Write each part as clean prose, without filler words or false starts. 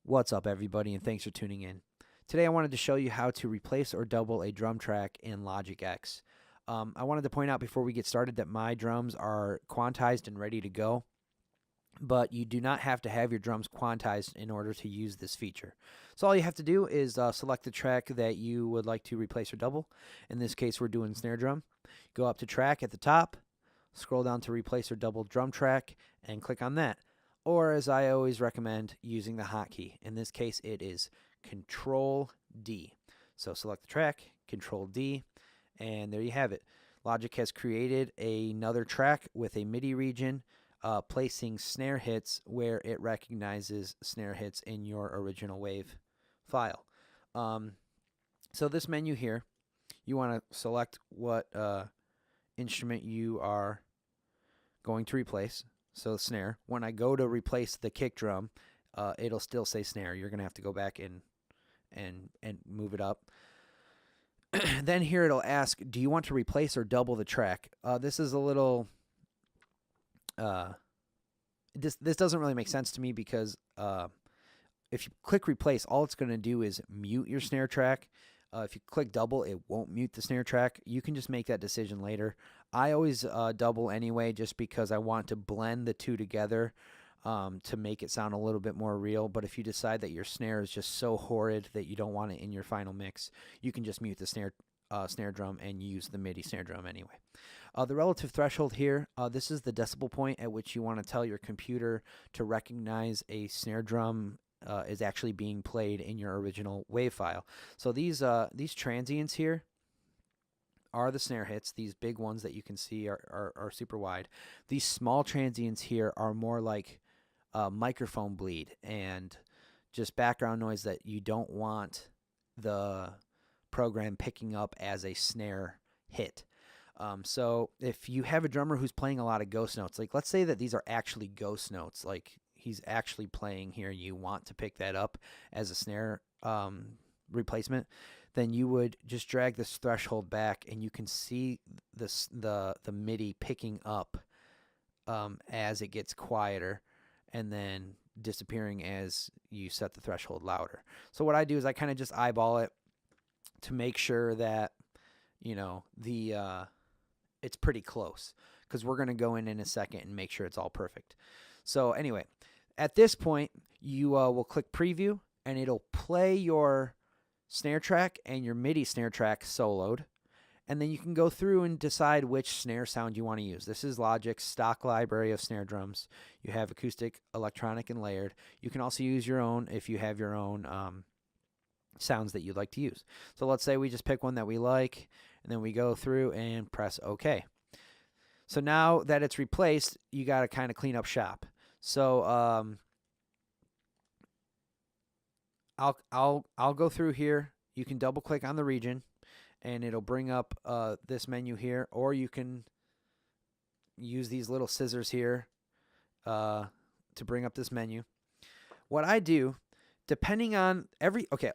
What's up, everybody, and thanks for tuning in. Today, I wanted to show you how to replace or double a drum track in Logic X. I wanted to point out before we get started that my drums are quantized and ready to go, but you do not have to have your drums quantized in order to use this feature. So all you have to do is select the track that you would like to replace or double. In this case, we're doing snare drum. Go up to track at the top, scroll down to replace or double drum track, and click on that. Or as I always recommend, using the hotkey. In this case, it is Control D. So select the track, Control D, and there you have it. Logic has created another track with a MIDI region, placing snare hits where it recognizes snare hits in your original wave file. So this menu here, you want to select what instrument you are going to replace. So snare. When I go to replace the kick drum, it'll still say snare. You're gonna have to go back and move it up. Then here it'll ask, do you want to replace or double the track? This is a little. This doesn't really make sense to me because if you click replace, all it's going to do is mute your snare track. If you click double, it won't mute the snare track. You can just make that decision later. I always double anyway just because I want to blend the two together to make it sound a little bit more real. But if you decide that your snare is just so horrid that you don't want it in your final mix, you can just mute the snare drum and use the MIDI snare drum anyway. The relative threshold here, this is the decibel point at which you want to tell your computer to recognize a snare drum is actually being played in your original wave file. So these transients here are the snare hits. These big ones that you can see are super wide. These small transients here are more like microphone bleed and just background noise that you don't want the program picking up as a snare hit. So if you have a drummer who's playing a lot of ghost notes, like let's say that these are actually ghost notes, like he's actually playing here and you want to pick that up as a snare replacement, then you would just drag this threshold back and you can see the MIDI picking up as it gets quieter and then disappearing as you set the threshold louder. So what I do is I kind of just eyeball it to make sure that, you know, it's pretty close, because we're going to go in a second and make sure it's all perfect. So anyway, at this point, you will click preview and it'll play your snare track and your MIDI snare track soloed. And then you can go through and decide which snare sound you want to use. This is Logic's stock library of snare drums. You have acoustic, electronic, and layered. You can also use your own if you have your own sounds that you'd like to use. So let's say we just pick one that we like, and then we go through and press OK. So now that it's replaced, you got to kind of clean up shop. So I'll go through here. You can double click on the region, and it'll bring up this menu here, or you can use these little scissors here to bring up this menu. What I do, depending on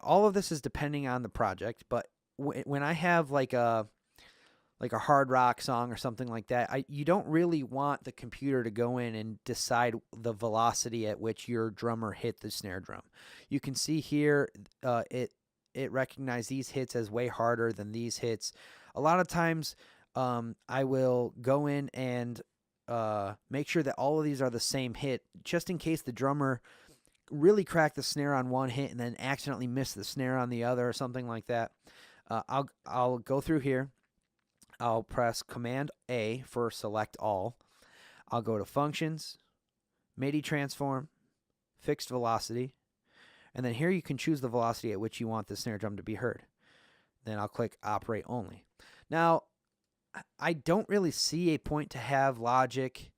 all of this is depending on the project, but when I have like a hard rock song or something like that, you don't really want the computer to go in and decide the velocity at which your drummer hit the snare drum. You can see here it recognizes these hits as way harder than these hits. A lot of times I will go in and make sure that all of these are the same hit, just in case the drummer really cracked the snare on one hit and then accidentally missed the snare on the other or something like that. I'll go through here. I'll press Command A for select all. I'll go to Functions, MIDI Transform, Fixed Velocity, and then here you can choose the velocity at which you want the snare drum to be heard. Then I'll click Operate Only. Now, I don't really see a point to have Logic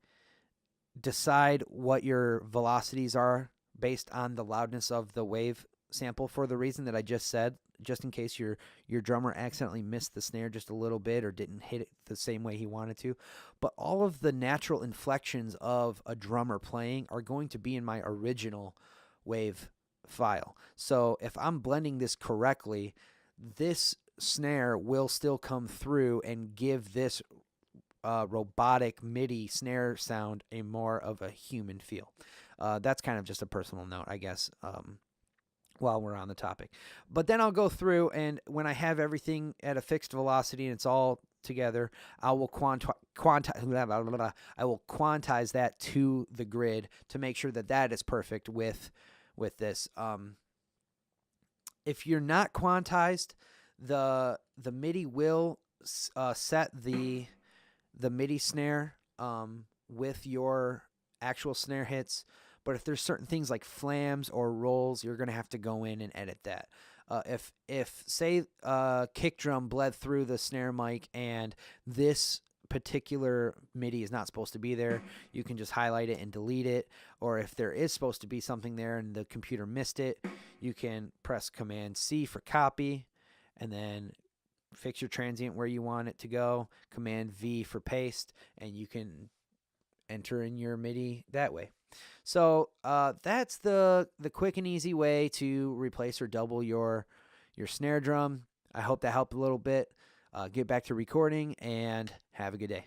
decide what your velocities are based on the loudness of the wave sample, for the reason that I just said, just in case your drummer accidentally missed the snare just a little bit or didn't hit it the same way he wanted to. But all of the natural inflections of a drummer playing are going to be in my original wave file. So if I'm blending this correctly, this snare will still come through and give this robotic MIDI snare sound a more of a human feel. That's kind of just a personal note, I guess. while we're on the topic. But then I'll go through, and when I have everything at a fixed velocity and it's all together, I will I will quantize that to the grid to make sure that that is perfect with this. If you're not quantized, the MIDI will set the MIDI snare with your actual snare hits. But if there's certain things like flams or rolls, you're going to have to go in and edit that. If say kick drum bled through the snare mic and this particular MIDI is not supposed to be there, you can just highlight it and delete it. Or if there is supposed to be something there and the computer missed it, you can press Command C for copy and then fix your transient where you want it to go, Command V for paste, and you can enter in your MIDI that way. So that's the quick and easy way to replace or double your snare drum. I hope that helped a little bit. Get back to recording and have a good day.